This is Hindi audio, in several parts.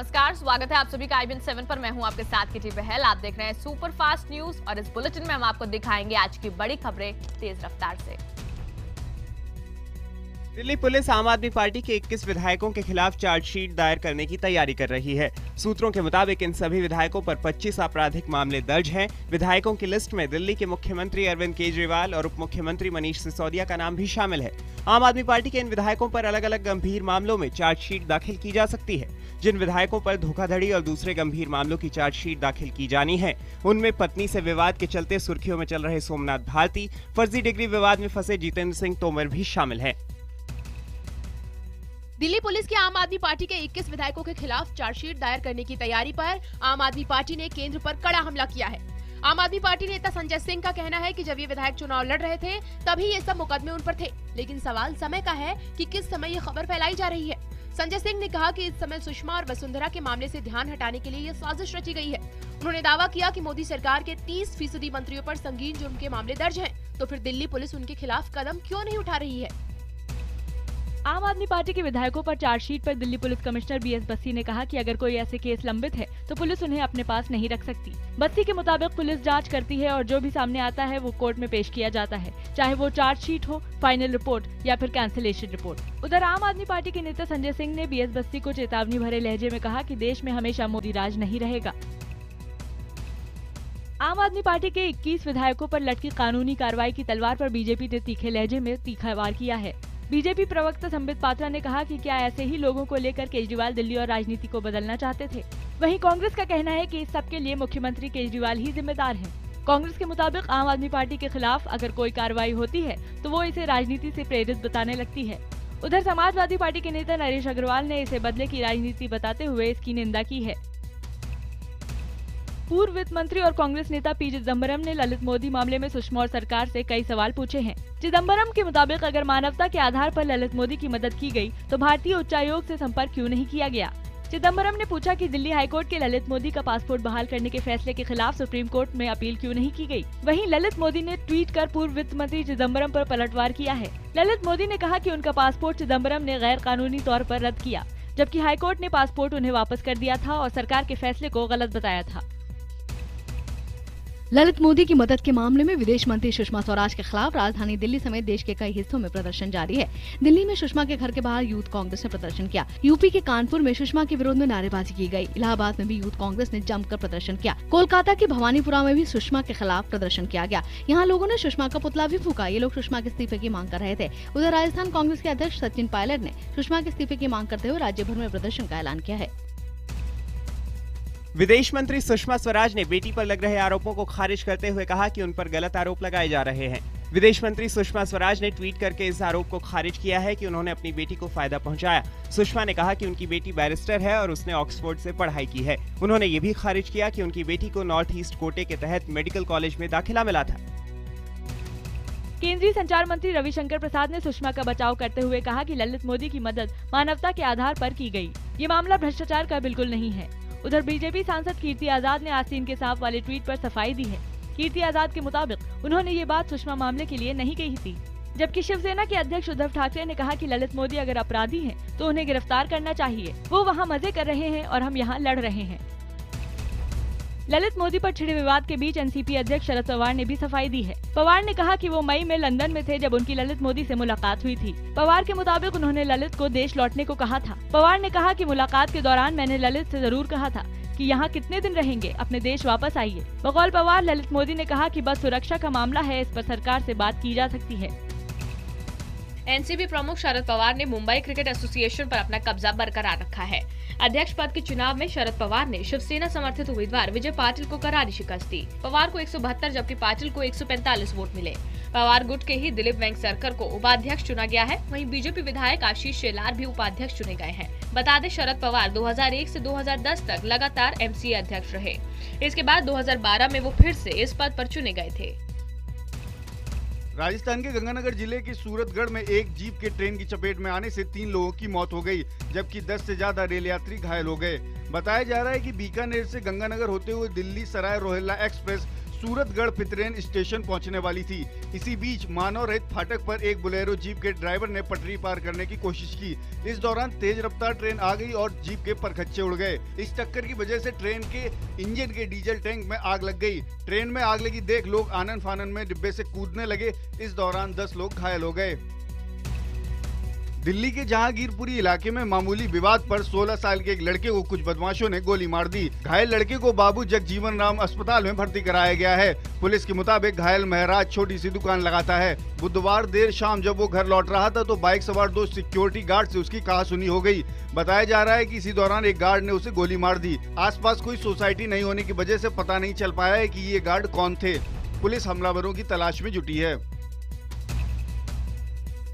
नमस्कार, स्वागत है आप सभी का IBN 7 पर। मैं हूं आपके साथ किटी बहल। आप देख रहे हैं सुपर फास्ट न्यूज और इस बुलेटिन में हम आपको दिखाएंगे आज की बड़ी खबरें तेज रफ्तार से। दिल्ली पुलिस आम आदमी पार्टी के 21 विधायकों के खिलाफ चार्जशीट दायर करने की तैयारी कर रही है। सूत्रों के मुताबिक इन सभी विधायकों पर 25 आपराधिक मामले दर्ज हैं। विधायकों की लिस्ट में दिल्ली के मुख्यमंत्री अरविंद केजरीवाल और उप मुख्यमंत्री मनीष सिसोदिया का नाम भी शामिल है। आम आदमी पार्टी के इन विधायकों पर अलग अलग गंभीर मामलों में चार्जशीट दाखिल की जा सकती है। जिन विधायकों पर धोखाधड़ी और दूसरे गंभीर मामलों की चार्जशीट दाखिल की जानी है, उनमें पत्नी से विवाद के चलते सुर्खियों में चल रहे सोमनाथ भारती, फर्जी डिग्री विवाद में फंसे जितेंद्र सिंह तोमर भी शामिल हैं। दिल्ली पुलिस की आम आदमी पार्टी के 21 विधायकों के खिलाफ चार्जशीट दायर करने की तैयारी पर आम आदमी पार्टी ने केंद्र पर कड़ा हमला किया है। आम आदमी पार्टी नेता संजय सिंह का कहना है कि जब ये विधायक चुनाव लड़ रहे थे तभी ये सब मुकदमे उन पर थे, लेकिन सवाल समय का है कि किस समय ये खबर फैलाई जा रही है। संजय सिंह ने कहा कि इस समय सुषमा और वसुंधरा के मामले से ध्यान हटाने के लिए ये साजिश रची गई है। उन्होंने दावा किया कि मोदी सरकार के 30% मंत्रियों पर संगीन जुर्म के मामले दर्ज हैं, तो फिर दिल्ली पुलिस उनके खिलाफ कदम क्यों नहीं उठा रही है। आम आदमी पार्टी के विधायकों पर चार्जशीट पर Delhi police commissioner BS Bassi ने कहा कि अगर कोई ऐसे केस लंबित है तो पुलिस उन्हें अपने पास नहीं रख सकती। बस्सी के मुताबिक पुलिस जांच करती है और जो भी सामने आता है वो कोर्ट में पेश किया जाता है, चाहे वो चार्जशीट हो, फाइनल रिपोर्ट या फिर कैंसिलेशन रिपोर्ट। उधर आम आदमी पार्टी के नेता संजय सिंह ने BS बस्सी को चेतावनी भरे लहजे में कहा कि देश में हमेशा मोदी राज नहीं रहेगा। आम आदमी पार्टी के 21 विधायकों पर लटकी कानूनी कार्रवाई की तलवार पर बीजेपी ने तीखे लहजे में तीखा वार किया है। बीजेपी प्रवक्ता संबित पात्रा ने कहा कि क्या ऐसे ही लोगों को लेकर केजरीवाल दिल्ली और राजनीति को बदलना चाहते थे। वहीं कांग्रेस का कहना है कि इस सब के लिए मुख्यमंत्री केजरीवाल ही जिम्मेदार हैं। कांग्रेस के मुताबिक आम आदमी पार्टी के खिलाफ अगर कोई कार्रवाई होती है तो वो इसे राजनीति से प्रेरित बताने लगती है। उधर समाजवादी पार्टी के नेता नरेश अग्रवाल ने इसे बदले की राजनीति बताते हुए इसकी निंदा की है। पूर्व वित्त मंत्री और कांग्रेस नेता P चिदम्बरम ने ललित मोदी मामले में सुषमा और सरकार से कई सवाल पूछे हैं। चिदम्बरम के मुताबिक अगर मानवता के आधार पर ललित मोदी की मदद की गई तो भारतीय उच्चायोग से संपर्क क्यों नहीं किया गया। चिदम्बरम ने पूछा कि दिल्ली हाईकोर्ट के ललित मोदी का पासपोर्ट बहाल करने के फैसले के खिलाफ सुप्रीम कोर्ट में अपील क्यों नहीं की गई। वहीं ललित मोदी ने ट्वीट कर पूर्व वित्त मंत्री चिदम्बरम पर पलटवार किया है। ललित मोदी ने कहा कि उनका पासपोर्ट चिदम्बरम ने गैर कानूनी तौर पर रद्द किया, जबकि हाईकोर्ट ने पासपोर्ट उन्हें वापस कर दिया था और सरकार के फैसले को गलत बताया था। ललित मोदी की मदद के मामले में विदेश मंत्री सुषमा स्वराज के खिलाफ राजधानी दिल्ली समेत देश के कई हिस्सों में प्रदर्शन जारी है। दिल्ली में सुषमा के घर के बाहर यूथ कांग्रेस ने प्रदर्शन किया। यूपी के कानपुर में सुषमा के विरोध में नारेबाजी की गई। इलाहाबाद में भी यूथ कांग्रेस ने जमकर प्रदर्शन किया। कोलकाता के भवानीपुरा में भी सुषमा के खिलाफ प्रदर्शन किया गया। यहाँ लोगों ने सुषमा का पुतला भी फूका। ये लोग सुषमा के इस्तीफे की मांग कर रहे थे। उधर राजस्थान कांग्रेस के अध्यक्ष सचिन पायलट ने सुषमा के इस्तीफे की मांग करते हुए राज्य भर में प्रदर्शन का ऐलान किया है। विदेश मंत्री सुषमा स्वराज ने बेटी पर लग रहे आरोपों को खारिज करते हुए कहा कि उन पर गलत आरोप लगाए जा रहे हैं। विदेश मंत्री सुषमा स्वराज ने ट्वीट करके इस आरोप को खारिज किया है कि उन्होंने अपनी बेटी को फायदा पहुंचाया। सुषमा ने कहा कि उनकी बेटी बैरिस्टर है और उसने ऑक्सफोर्ड से पढ़ाई की है। उन्होंने ये भी खारिज किया कि उनकी बेटी को नॉर्थ ईस्ट कोटे के तहत मेडिकल कॉलेज में दाखिला मिला था। केंद्रीय संचार मंत्री रविशंकर प्रसाद ने सुषमा का बचाव करते हुए कहा कि ललित मोदी की मदद मानवता के आधार पर की गई। ये मामला भ्रष्टाचार का बिल्कुल नहीं है। उधर बीजेपी सांसद कीर्ति आजाद ने आस्तीन के सांप वाले ट्वीट पर सफाई दी है। कीर्ति आजाद के मुताबिक उन्होंने ये बात सुषमा मामले के लिए नहीं कही थी, जबकि शिवसेना के अध्यक्ष उद्धव ठाकरे ने कहा कि ललित मोदी अगर अपराधी हैं, तो उन्हें गिरफ्तार करना चाहिए। वो वहाँ मजे कर रहे हैं और हम यहाँ लड़ रहे हैं। ललित मोदी पर छिड़े विवाद के बीच एनसीपी अध्यक्ष शरद पवार ने भी सफाई दी है। पवार ने कहा कि वो मई में लंदन में थे जब उनकी ललित मोदी से मुलाकात हुई थी। पवार के मुताबिक उन्होंने ललित को देश लौटने को कहा था। पवार ने कहा कि मुलाकात के दौरान मैंने ललित से जरूर कहा था कि यहाँ कितने दिन रहेंगे, अपने देश वापस आइए। बकौल पवार, ललित मोदी ने कहा कि बस सुरक्षा का मामला है, इस पर सरकार से बात की जा सकती है। एनसीपी प्रमुख शरद पवार ने मुंबई क्रिकेट एसोसिएशन पर अपना कब्जा बरकरार रखा है। अध्यक्ष पद के चुनाव में शरद पवार ने शिवसेना समर्थित उम्मीदवार विजय पाटिल को करारी शिकस्त दी। पवार को 172 जबकि पाटिल को 145 वोट मिले। पवार गुट के ही दिलीप वेंगसरकर को उपाध्यक्ष चुना गया है। वहीं बीजेपी विधायक आशीष शेलार भी उपाध्यक्ष चुने गए हैं। बता दें, शरद पवार 2001 से 2010 तक लगातार एमसीए अध्यक्ष रहे। इसके बाद 2012 में वो फिर से इस पद पर चुने गए थे। राजस्थान के गंगानगर जिले के सूरतगढ़ में एक जीप के ट्रेन की चपेट में आने से 3 लोगों की मौत हो गई, जबकि 10 से ज्यादा रेल यात्री घायल हो गए। बताया जा रहा है कि बीकानेर से गंगानगर होते हुए दिल्ली सराय रोहिल्ला एक्सप्रेस सूरतगढ़ पितरेन स्टेशन पहुंचने वाली थी। इसी बीच मानव रहित फाटक पर एक बोलेरो जीप के ड्राइवर ने पटरी पार करने की कोशिश की। इस दौरान तेज रफ्तार ट्रेन आ गई और जीप के परखच्चे उड़ गए। इस टक्कर की वजह से ट्रेन के इंजन के डीजल टैंक में आग लग गई। ट्रेन में आग लगी देख लोग आनन फानन में डिब्बे से कूदने लगे। इस दौरान 10 लोग घायल हो गए। दिल्ली के जहांगीरपुरी इलाके में मामूली विवाद पर 16 साल के एक लड़के को कुछ बदमाशों ने गोली मार दी। घायल लड़के को बाबू जगजीवन राम अस्पताल में भर्ती कराया गया है। पुलिस के मुताबिक घायल महराज छोटी सी दुकान लगाता है। बुधवार देर शाम जब वो घर लौट रहा था तो बाइक सवार 2 सिक्योरिटी गार्ड से उसकी कहासुनी हो गई। बताया जा रहा है कि इसी दौरान एक गार्ड ने उसे गोली मार दी। आसपास कोई सोसाइटी नहीं होने की वजह से पता नहीं चल पाया है कि ये गार्ड कौन थे। पुलिस हमलावरों की तलाश में जुटी है।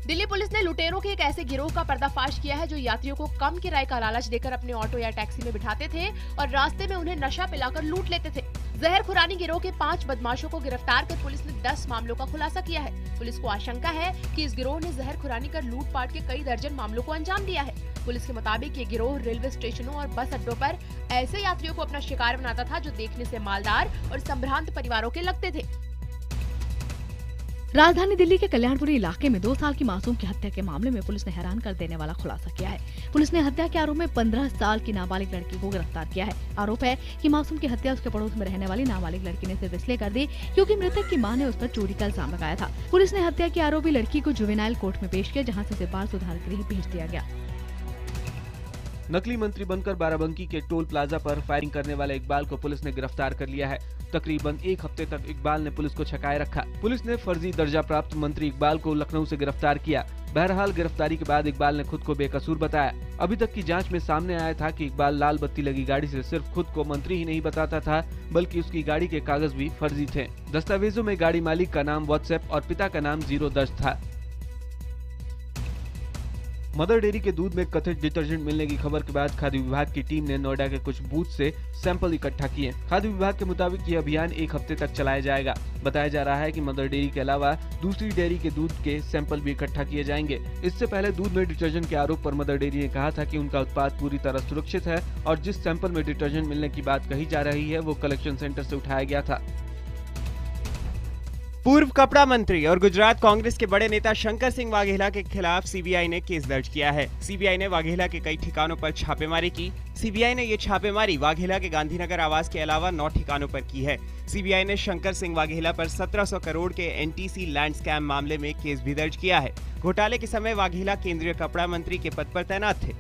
दिल्ली पुलिस ने लुटेरों के एक ऐसे गिरोह का पर्दाफाश किया है जो यात्रियों को कम किराए का लालच देकर अपने ऑटो या टैक्सी में बिठाते थे और रास्ते में उन्हें नशा पिलाकर लूट लेते थे। जहर खुरानी गिरोह के 5 बदमाशों को गिरफ्तार कर पुलिस ने 10 मामलों का खुलासा किया है। पुलिस को आशंका है कि इस गिरोह ने जहर खुरानी कर लूटपाट के कई दर्जन मामलों को अंजाम दिया है। पुलिस के मुताबिक ये गिरोह रेलवे स्टेशनों और बस अड्डों पर ऐसे यात्रियों को अपना शिकार बनाता था जो देखने से मालदार और संभ्रांत परिवारों के लगते थे। राजधानी दिल्ली के कल्याणपुरी इलाके में 2 साल की मासूम की हत्या के मामले में पुलिस ने हैरान कर देने वाला खुलासा किया है। पुलिस ने हत्या के आरोप में 15 साल की नाबालिग लड़की को गिरफ्तार किया है। आरोप है कि मासूम की हत्या उसके पड़ोस में रहने वाली नाबालिग लड़की ने सिर्फ इसलिए कर दी क्योंकि मृतक की मां ने उस पर चोरी का इल्जाम लगाया था। पुलिस ने हत्या की आरोपी लड़की को जुवेनाइल कोर्ट में पेश किया, जहाँ से उसे बाल सुधार गृह भेज दिया गया। नकली मंत्री बनकर बाराबंकी के टोल प्लाजा पर फायरिंग करने वाले इकबाल को पुलिस ने गिरफ्तार कर लिया है। तकरीबन 1 हफ्ते तक इकबाल ने पुलिस को छकाए रखा। पुलिस ने फर्जी दर्जा प्राप्त मंत्री इकबाल को लखनऊ से गिरफ्तार किया। बहरहाल गिरफ्तारी के बाद इकबाल ने खुद को बेकसूर बताया। अभी तक की जांच में सामने आया था कि इकबाल लाल बत्ती लगी गाड़ी से सिर्फ खुद को मंत्री ही नहीं बताता था, बल्कि उसकी गाड़ी के कागज भी फर्जी थे। दस्तावेजों में गाड़ी मालिक का नाम व्हाट्सएप और पिता का नाम 0 दर्ज था। मदर डेयरी के दूध में कथित डिटर्जेंट मिलने की खबर के बाद खाद्य विभाग की टीम ने नोएडा के कुछ बूथ से सैंपल इकट्ठा किए। खाद्य विभाग के मुताबिक ये अभियान 1 हफ्ते तक चलाया जाएगा। बताया जा रहा है कि मदर डेयरी के अलावा दूसरी डेयरी के दूध के सैंपल भी इकट्ठा किए जाएंगे। इससे पहले दूध में डिटर्जेंट के आरोप पर मदर डेयरी ने कहा था कि उनका उत्पाद पूरी तरह सुरक्षित है और जिस सैंपल में डिटर्जेंट मिलने की बात कही जा रही है वो कलेक्शन सेंटर से उठाया गया था। पूर्व कपड़ा मंत्री और गुजरात कांग्रेस के बड़े नेता शंकर सिंह वाघेला के खिलाफ सीबीआई ने केस दर्ज किया है। सीबीआई ने वाघेला के कई ठिकानों पर छापेमारी की। सीबीआई ने ये छापेमारी वाघेला के गांधीनगर आवास के अलावा 9 ठिकानों पर की है। सीबीआई ने शंकर सिंह वाघेला पर 1700 करोड़ के एनटीसी लैंड स्कैम मामले में केस भी दर्ज किया है। घोटाले के समय वाघेला केंद्रीय कपड़ा मंत्री के पद पर तैनात थे।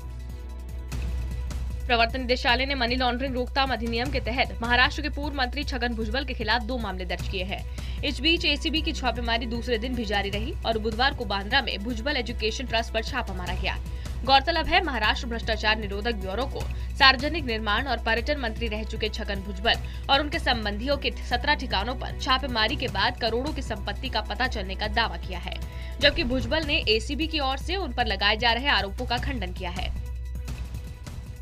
प्रवर्तन निदेशालय ने मनी लॉन्ड्रिंग रोकथाम अधिनियम के तहत महाराष्ट्र के पूर्व मंत्री छगन भुजबल के खिलाफ 2 मामले दर्ज किए हैं। इस बीच एसीबी की छापेमारी दूसरे दिन भी जारी रही और बुधवार को बांद्रा में भुजबल एजुकेशन ट्रस्ट पर छापा मारा गया। गौरतलब है, महाराष्ट्र भ्रष्टाचार निरोधक ब्यूरो को सार्वजनिक निर्माण और पर्यटन मंत्री रह चुके छगन भुजबल और उनके संबंधियों के 17 ठिकानों पर छापेमारी के बाद करोड़ों की संपत्ति का पता चलने का दावा किया है, जबकि भुजबल ने एसीबी की ओर से उन पर लगाए जा रहे आरोपों का खंडन किया है।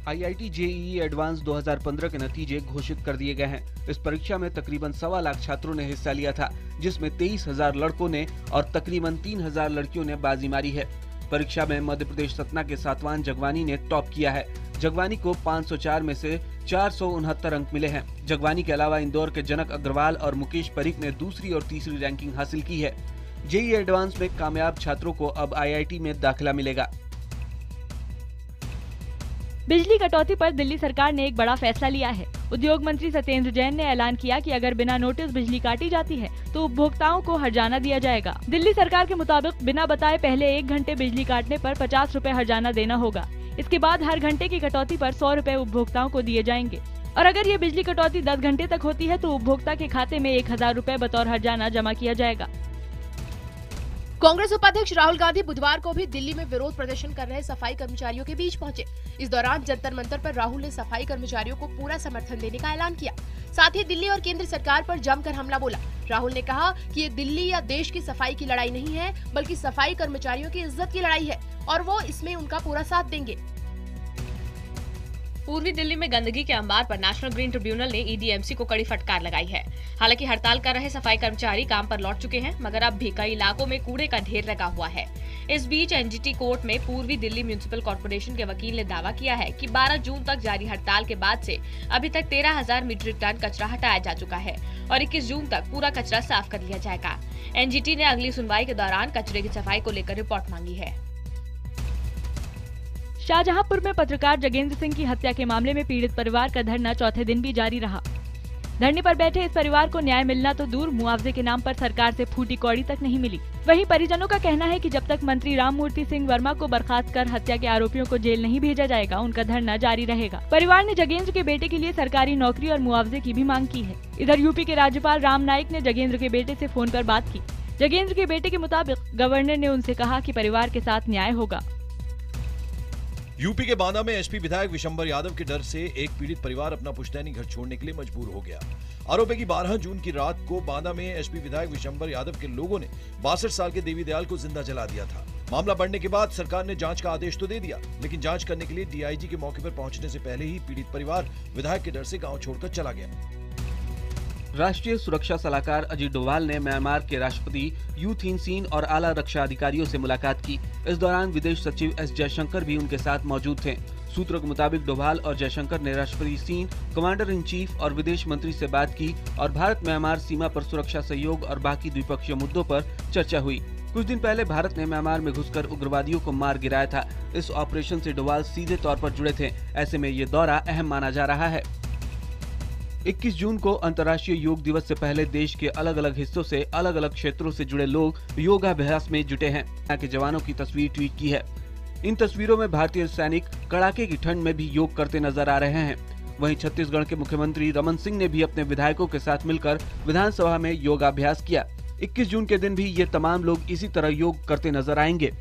IIT JEE एडवांस 2015 के नतीजे घोषित कर दिए गए हैं। इस परीक्षा में तकरीबन 1.25 लाख छात्रों ने हिस्सा लिया था, जिसमें 23,000 लड़कों ने और तकरीबन 3,000 लड़कियों ने बाजी मारी है। परीक्षा में मध्य प्रदेश सतना के सातवान जगवानी ने टॉप किया है। जगवानी को 504 में से 469 अंक मिले हैं। जगवानी के अलावा इंदौर के जनक अग्रवाल और मुकेश परीख ने दूसरी और तीसरी रैंकिंग हासिल की है। JEE एडवांस में कामयाब छात्रों को अब IIT में दाखिला मिलेगा। बिजली कटौती पर दिल्ली सरकार ने एक बड़ा फैसला लिया है। उद्योग मंत्री सत्येंद्र जैन ने ऐलान किया कि अगर बिना नोटिस बिजली काटी जाती है तो उपभोक्ताओं को हर्जाना दिया जाएगा। दिल्ली सरकार के मुताबिक बिना बताए पहले 1 घंटे बिजली काटने पर 50 रुपए हर्जाना देना होगा। इसके बाद हर घंटे की कटौती पर 100 रुपए उपभोक्ताओं को दिए जाएंगे और अगर ये बिजली कटौती 10 घंटे तक होती है तो उपभोक्ता के खाते में 1000 रुपए बतौर हर्जाना जमा किया जाएगा। कांग्रेस उपाध्यक्ष राहुल गांधी बुधवार को भी दिल्ली में विरोध प्रदर्शन कर रहे सफाई कर्मचारियों के बीच पहुंचे। इस दौरान जंतर मंतर पर राहुल ने सफाई कर्मचारियों को पूरा समर्थन देने का ऐलान किया। साथ ही दिल्ली और केंद्र सरकार पर जमकर हमला बोला। राहुल ने कहा कि ये दिल्ली या देश की सफाई की लड़ाई नहीं है, बल्कि सफाई कर्मचारियों की इज्जत की लड़ाई है और वो इसमें उनका पूरा साथ देंगे। पूर्वी दिल्ली में गंदगी के अंबार पर नेशनल ग्रीन ट्रिब्यूनल ने EDMC को कड़ी फटकार लगाई है। हालांकि हड़ताल कर रहे सफाई कर्मचारी काम पर लौट चुके हैं, मगर अब भी कई इलाकों में कूड़े का ढेर लगा हुआ है। इस बीच NGT कोर्ट में पूर्वी दिल्ली म्युनिसिपल कॉर्पोरेशन के वकील ने दावा किया है कि 12 जून तक जारी हड़ताल के बाद से अभी तक 13,000 मीट्रिक टन कचरा हटाया जा चुका है और 21 जून तक पूरा कचरा साफ कर लिया जाएगा। एनजीटी ने अगली सुनवाई के दौरान कचरे की सफाई को लेकर रिपोर्ट मांगी है। शाहजहांपुर में पत्रकार जगेंद्र सिंह की हत्या के मामले में पीड़ित परिवार का धरना चौथे दिन भी जारी रहा। धरने पर बैठे इस परिवार को न्याय मिलना तो दूर, मुआवजे के नाम पर सरकार से फूटी कौड़ी तक नहीं मिली। वहीं परिजनों का कहना है कि जब तक मंत्री राममूर्ति सिंह वर्मा को बर्खास्त कर हत्या के आरोपियों को जेल नहीं भेजा जाएगा, उनका धरना जारी रहेगा। परिवार ने जगेंद्र के बेटे के लिए सरकारी नौकरी और मुआवजे की भी मांग की है। इधर यूपी के राज्यपाल राम नाईक ने जगेंद्र के बेटे से फोन पर बात की। जगेंद्र के बेटे के मुताबिक गवर्नर ने उनसे कहा कि परिवार के साथ न्याय होगा। यूपी के बांदा में एसपी विधायक विशंबर यादव के डर से एक पीड़ित परिवार अपना पुश्तैनी घर छोड़ने के लिए मजबूर हो गया। आरोप है कि 12 जून की रात को बांदा में एसपी विधायक विशंबर यादव के लोगों ने 62 साल के देवी दयाल को जिंदा जला दिया था। मामला बढ़ने के बाद सरकार ने जांच का आदेश तो दे दिया, लेकिन जांच करने के लिए डीआईजी के मौके पर पहुंचने से पहले ही पीड़ित परिवार विधायक के डर से गाँव छोड़कर चला गया। राष्ट्रीय सुरक्षा सलाहकार अजीत डोभाल ने म्यांमार के राष्ट्रपति यू थिन सीन और आला रक्षा अधिकारियों से मुलाकात की। इस दौरान विदेश सचिव एस जयशंकर भी उनके साथ मौजूद थे। सूत्रों के मुताबिक डोभाल और जयशंकर ने राष्ट्रपति सीन, कमांडर इन चीफ और विदेश मंत्री से बात की और भारत म्यांमार सीमा पर सुरक्षा सहयोग और बाकी द्विपक्षीय मुद्दों पर चर्चा हुई। कुछ दिन पहले भारत ने म्यांमार में घुसकर उग्रवादियों को मार गिराया था। इस ऑपरेशन से डोभाल सीधे तौर पर जुड़े थे। ऐसे में ये दौरा अहम माना जा रहा है। 21 जून को अंतर्राष्ट्रीय योग दिवस से पहले देश के अलग अलग हिस्सों से अलग अलग क्षेत्रों से जुड़े लोग योगाभ्यास में जुटे हैं। यहाँ के जवानों की तस्वीर ट्वीट की है। इन तस्वीरों में भारतीय सैनिक कड़ाके की ठंड में भी योग करते नजर आ रहे हैं। वहीं छत्तीसगढ़ के मुख्यमंत्री रमन सिंह ने भी अपने विधायकों के साथ मिलकर विधानसभा में योगाभ्यास किया। 21 जून के दिन भी ये तमाम लोग इसी तरह योग करते नजर आएंगे।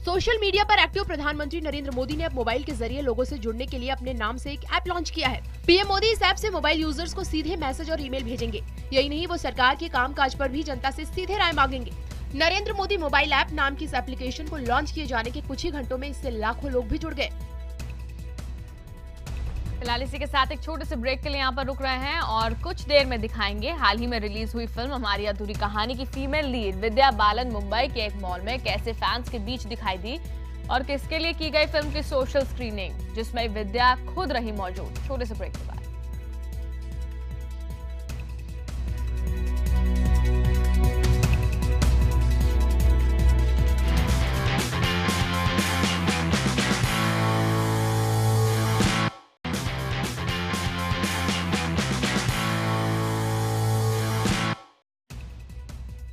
सोशल मीडिया पर एक्टिव प्रधानमंत्री नरेंद्र मोदी ने अब मोबाइल के जरिए लोगों से जुड़ने के लिए अपने नाम से एक ऐप लॉन्च किया है। पीएम मोदी इस ऐप से मोबाइल यूजर्स को सीधे मैसेज और ईमेल भेजेंगे। यही नहीं, वो सरकार के कामकाज पर भी जनता से सीधे राय मांगेंगे। नरेंद्र मोदी मोबाइल ऐप नाम की इस एप्लीकेशन को लॉन्च किए जाने के कुछ ही घंटों में इससे लाखों लोग भी जुड़ गए। फिलहाल इसी के साथ एक छोटे से ब्रेक के लिए यहाँ पर रुक रहे हैं और कुछ देर में दिखाएंगे हाल ही में रिलीज हुई फिल्म हमारी अधूरी कहानी की फीमेल लीड विद्या बालन मुंबई के एक मॉल में कैसे फैंस के बीच दिखाई दी और किसके लिए की गई फिल्म की सोशल स्क्रीनिंग, जिसमें विद्या खुद रही मौजूद। छोटे से ब्रेक के बाद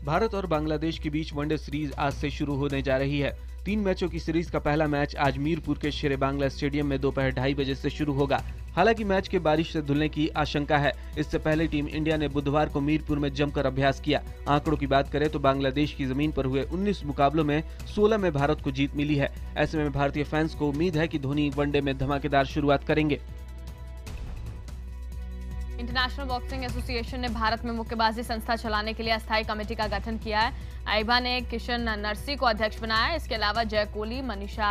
भारत और बांग्लादेश के बीच वनडे सीरीज आज से शुरू होने जा रही है। 3 मैचों की सीरीज का पहला मैच आज मीरपुर के शेरे बांग्ला स्टेडियम में दोपहर 2:30 बजे से शुरू होगा। हालांकि मैच के बारिश से धुलने की आशंका है। इससे पहले टीम इंडिया ने बुधवार को मीरपुर में जमकर अभ्यास किया। आंकड़ों की बात करें तो बांग्लादेश की जमीन पर हुए 19 मुकाबलों में 16 में भारत को जीत मिली है। ऐसे में भारतीय फैंस को उम्मीद है कि धोनी वनडे में धमाकेदार शुरुआत करेंगे। इंटरनेशनल बॉक्सिंग एसोसिएशन ने भारत में मुक्केबाजी संस्था चलाने के लिए अस्थायी कमेटी का गठन किया है। आईबा ने किशन नरसी को अध्यक्ष बनाया। इसके अलावा जय कोहली, मनीषा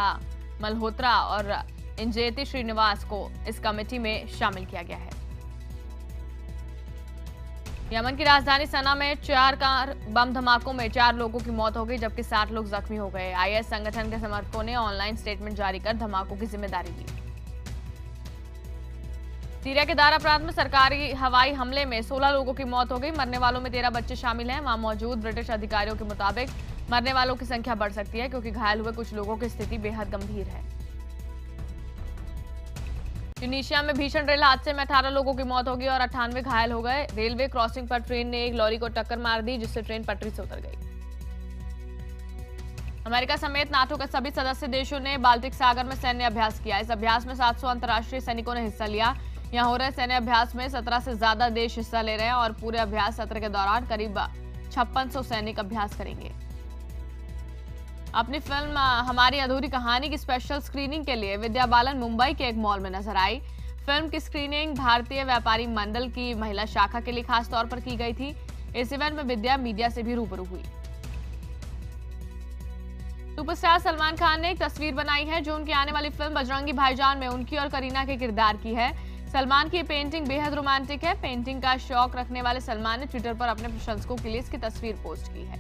मल्होत्रा और इंजेती श्रीनिवास को इस कमेटी में शामिल किया गया है। यमन की राजधानी सना में 4 कार बम धमाकों में 4 लोगों की मौत हो गई, जबकि 60 लोग जख्मी हो गए। आईएस संगठन के समर्थकों ने ऑनलाइन स्टेटमेंट जारी कर धमाकों की जिम्मेदारी ली। सीरिया के दारा प्रांत में सरकारी हवाई हमले में 16 लोगों की मौत हो गई। मरने वालों में 13 बच्चे शामिल हैं। वहां मौजूद ब्रिटिश अधिकारियों के मुताबिक मरने वालों की संख्या बढ़ सकती है, क्योंकि घायल हुए कुछ लोगों की स्थिति बेहद गंभीर है। ट्यूनीशिया में भीषण रेल हादसे में 18 लोगों की मौत हो गई और 98 घायल हो गए। रेलवे क्रॉसिंग पर ट्रेन ने एक लॉरी को टक्कर मार दी, जिससे ट्रेन पटरी से उतर गई। अमेरिका समेत नाटो के सभी सदस्य देशों ने बाल्टिक सागर में सैन्य अभ्यास किया। इस अभ्यास में 700 अंतर्राष्ट्रीय सैनिकों ने हिस्सा लिया। यहाँ हो रहे सैन्य अभ्यास में 17 से ज्यादा देश हिस्सा ले रहे हैं और पूरे अभ्यास सत्र के दौरान करीब 5600 सैनिक अभ्यास करेंगे। अपनी फिल्म हमारी अधूरी कहानी की स्पेशल स्क्रीनिंग के लिए विद्या बालन मुंबई के एक मॉल में नजर आई। फिल्म की स्क्रीनिंग भारतीय व्यापारी मंडल की महिला शाखा के लिए खास तौर पर की गई थी। इस इवेंट में विद्या मीडिया से भी रूबरू हुई। सुपरस्टार सलमान खान ने एक तस्वीर बनाई है जो उनकी आने वाली फिल्म बजरंगी भाईजान में उनकी और करीना के किरदार की है। सलमान की पेंटिंग बेहद रोमांटिक है। पेंटिंग का शौक रखने वाले सलमान ने ट्विटर पर अपने प्रशंसकों के लिए इसकी तस्वीर पोस्ट की है।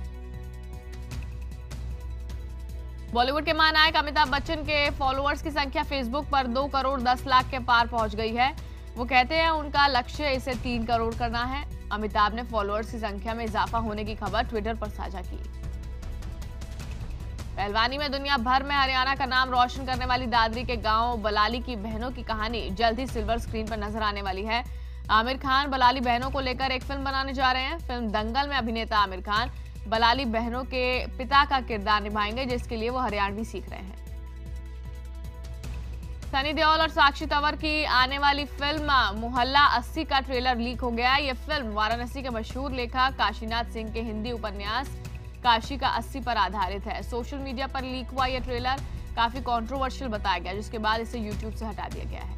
बॉलीवुड के महानायक अमिताभ बच्चन के फॉलोअर्स की संख्या फेसबुक पर 2 करोड़ 10 लाख के पार पहुंच गई है। वो कहते हैं उनका लक्ष्य इसे 3 करोड़ करना है। अमिताभ ने फॉलोअर्स की संख्या में इजाफा होने की खबर ट्विटर पर साझा की। पहलवानी में दुनिया भर में हरियाणा का नाम रोशन करने वाली दादरी के गांव बलाली की बहनों की कहानी जल्द ही सिल्वर स्क्रीन पर नजर आने वाली है। आमिर खान बलाली बहनों को लेकर एक फिल्म बनाने जा रहे हैं। फिल्म दंगल में अभिनेता आमिर खान बलाली बहनों के पिता का किरदार निभाएंगे, जिसके लिए वो हरियाणवी सीख रहे हैं। सनी देओल और साक्षी तंवर की आने वाली फिल्म मोहल्ला 80 का ट्रेलर लीक हो गया। ये फिल्म वाराणसी के मशहूर लेखक काशीनाथ सिंह के हिंदी उपन्यास काशी का 80 पर आधारित है। सोशल मीडिया पर लीक हुआ यह ट्रेलर काफी कंट्रोवर्शियल बताया गया, जिसके बाद इसे यूट्यूब से हटा दिया गया है।